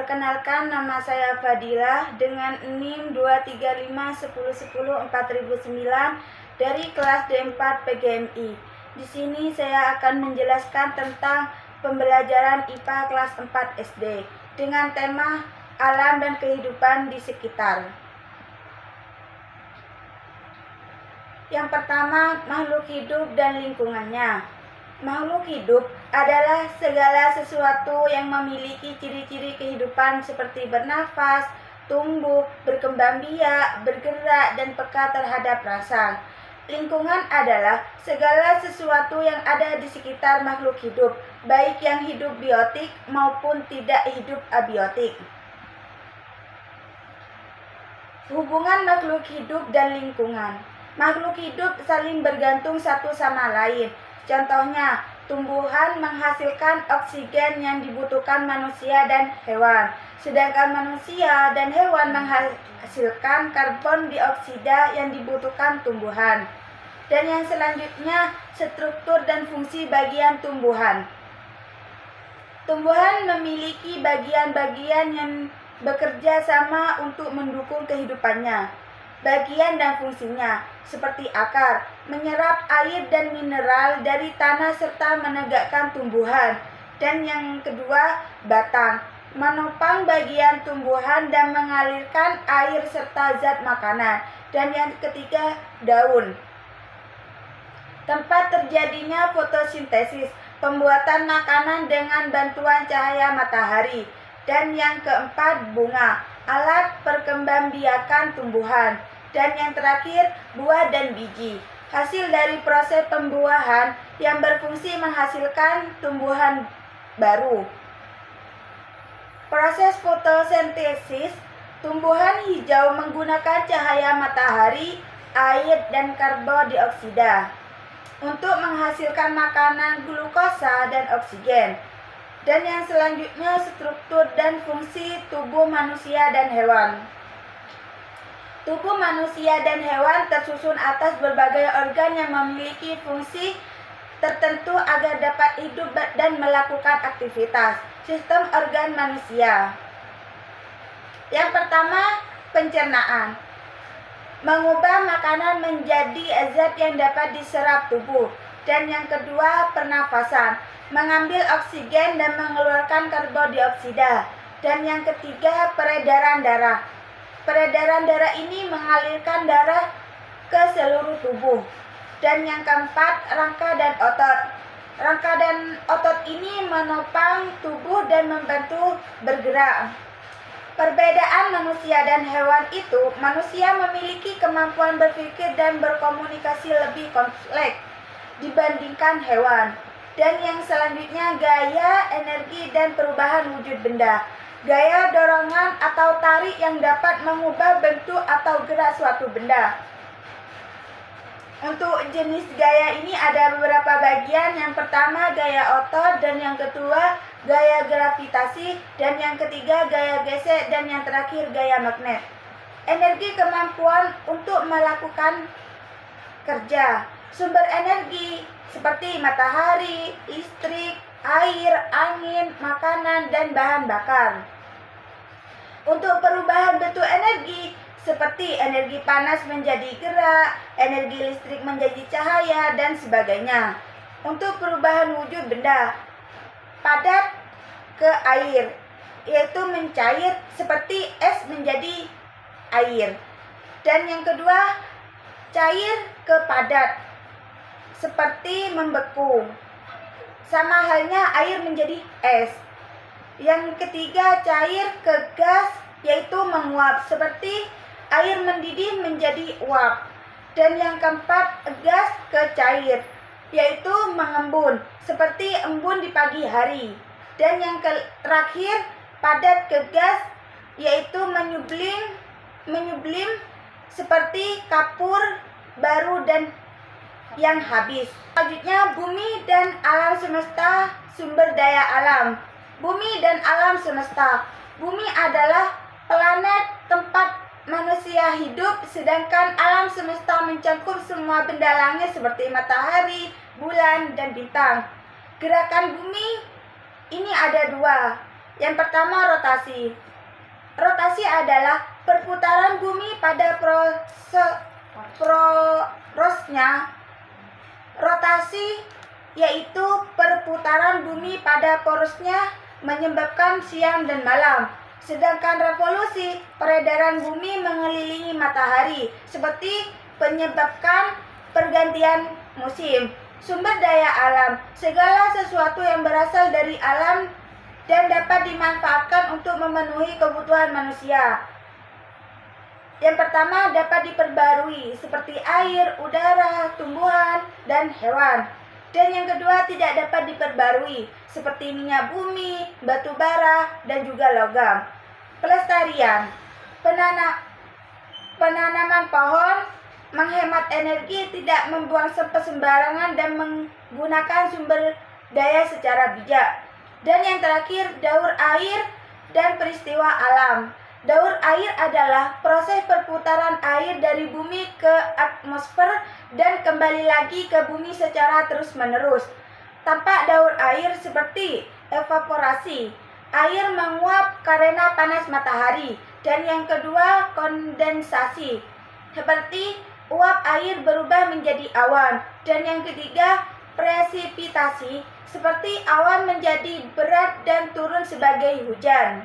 Perkenalkan, nama saya Fadilah dengan NIM 23510104009 dari kelas D4 PGMI. Di sini saya akan menjelaskan tentang pembelajaran IPA kelas 4 SD dengan tema alam dan kehidupan di sekitar. Yang pertama, makhluk hidup dan lingkungannya. Makhluk hidup adalah segala sesuatu yang memiliki ciri-ciri kehidupan seperti bernafas, tumbuh, berkembang biak, bergerak, dan peka terhadap rasa. Lingkungan adalah segala sesuatu yang ada di sekitar makhluk hidup, baik yang hidup biotik maupun tidak hidup abiotik. Hubungan makhluk hidup dan lingkungan. Makhluk hidup saling bergantung satu sama lain. Contohnya, tumbuhan menghasilkan oksigen yang dibutuhkan manusia dan hewan, sedangkan manusia dan hewan menghasilkan karbon dioksida yang dibutuhkan tumbuhan. Dan yang selanjutnya, struktur dan fungsi bagian tumbuhan. Tumbuhan memiliki bagian-bagian yang bekerja sama untuk mendukung kehidupannya. Bagian dan fungsinya, seperti akar, menyerap air dan mineral dari tanah serta menegakkan tumbuhan. Dan yang kedua, batang, menopang bagian tumbuhan dan mengalirkan air serta zat makanan. Dan yang ketiga, daun, tempat terjadinya fotosintesis, pembuatan makanan dengan bantuan cahaya matahari. Dan yang keempat, bunga, alat perkembangbiakan tumbuhan. Dan yang terakhir, buah dan biji, hasil dari proses pembuahan yang berfungsi menghasilkan tumbuhan baru. Proses fotosintesis, tumbuhan hijau menggunakan cahaya matahari, air, dan karbon dioksida untuk menghasilkan makanan glukosa dan oksigen. Dan yang selanjutnya, struktur dan fungsi tubuh manusia dan hewan. Tubuh manusia dan hewan tersusun atas berbagai organ yang memiliki fungsi tertentu agar dapat hidup dan melakukan aktivitas. Sistem organ manusia. Yang pertama, pencernaan. Mengubah makanan menjadi zat yang dapat diserap tubuh. Dan yang kedua, pernafasan. Mengambil oksigen dan mengeluarkan karbon dioksida. Dan yang ketiga, peredaran darah. Peredaran darah ini mengalirkan darah ke seluruh tubuh. Dan yang keempat, rangka dan otot. Rangka dan otot ini menopang tubuh dan membantu bergerak. Perbedaan manusia dan hewan itu, manusia memiliki kemampuan berpikir dan berkomunikasi lebih kompleks dibandingkan hewan. Dan yang selanjutnya, gaya, energi, dan perubahan wujud benda. Gaya dorongan atau tarik yang dapat mengubah bentuk atau gerak suatu benda. Untuk jenis gaya ini ada beberapa bagian. Yang pertama, gaya otot, dan yang kedua, gaya gravitasi, dan yang ketiga, gaya gesek, dan yang terakhir, gaya magnet. Energi, kemampuan untuk melakukan kerja. Sumber energi seperti matahari, listrik, air, angin, makanan, dan bahan bakar. Untuk perubahan bentuk energi, seperti energi panas menjadi gerak, energi listrik menjadi cahaya, dan sebagainya. Untuk perubahan wujud benda, padat ke air, yaitu mencair seperti es menjadi air. Dan yang kedua, cair ke padat, seperti membeku. Sama halnya air menjadi es. Yang ketiga, cair ke gas, yaitu menguap, seperti air mendidih menjadi uap. Dan yang keempat, gas ke cair, yaitu mengembun, seperti embun di pagi hari. Dan yang terakhir, padat ke gas, yaitu menyublim, seperti kapur baru dan yang habis. Selanjutnya, bumi dan alam semesta, sumber daya alam. Bumi dan alam semesta. Bumi adalah planet tempat manusia hidup, sedangkan alam semesta mencakup semua benda langit seperti matahari, bulan, dan bintang. Gerakan bumi ini ada dua, Yang pertama, rotasi. Rotasi adalah perputaran bumi pada porosnya. Rotasi yaitu perputaran bumi pada porosnya menyebabkan siang dan malam. Sedangkan revolusi peredaran bumi mengelilingi matahari seperti menyebabkan pergantian musim. Sumber daya alam, segala sesuatu yang berasal dari alam dan dapat dimanfaatkan untuk memenuhi kebutuhan manusia. Yang pertama, dapat diperbarui seperti air, udara, tumbuhan, dan hewan. Dan yang kedua, tidak dapat diperbarui seperti minyak bumi, batu bara, dan juga logam. Pelestarian. Penanaman pohon menghemat energi, tidak membuang sampah sembarangan, dan menggunakan sumber daya secara bijak. Dan yang terakhir, daur air dan peristiwa alam. Daur air adalah proses perputaran air dari bumi ke atmosfer dan kembali lagi ke bumi secara terus-menerus. Tampak daur air seperti evaporasi. Air menguap karena panas matahari. Dan yang kedua, kondensasi. Seperti uap air berubah menjadi awan. Dan yang ketiga, presipitasi. Seperti awan menjadi berat dan turun sebagai hujan.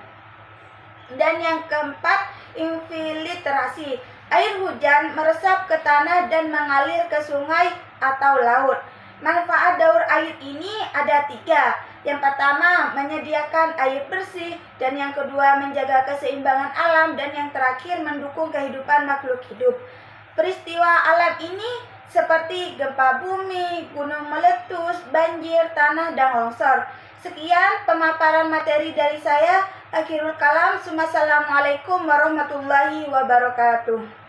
Dan yang keempat, infiltrasi. Air hujan meresap ke tanah dan mengalir ke sungai atau laut. Manfaat daur air ini ada 3. Yang pertama, menyediakan air bersih. Dan yang kedua, menjaga keseimbangan alam. Dan yang terakhir, mendukung kehidupan makhluk hidup. Peristiwa alam ini seperti gempa bumi, gunung meletus, banjir, tanah, dan longsor. Sekian pemaparan materi dari saya. Akhirul kalam. Wassalamualaikum warahmatullahi wabarakatuh.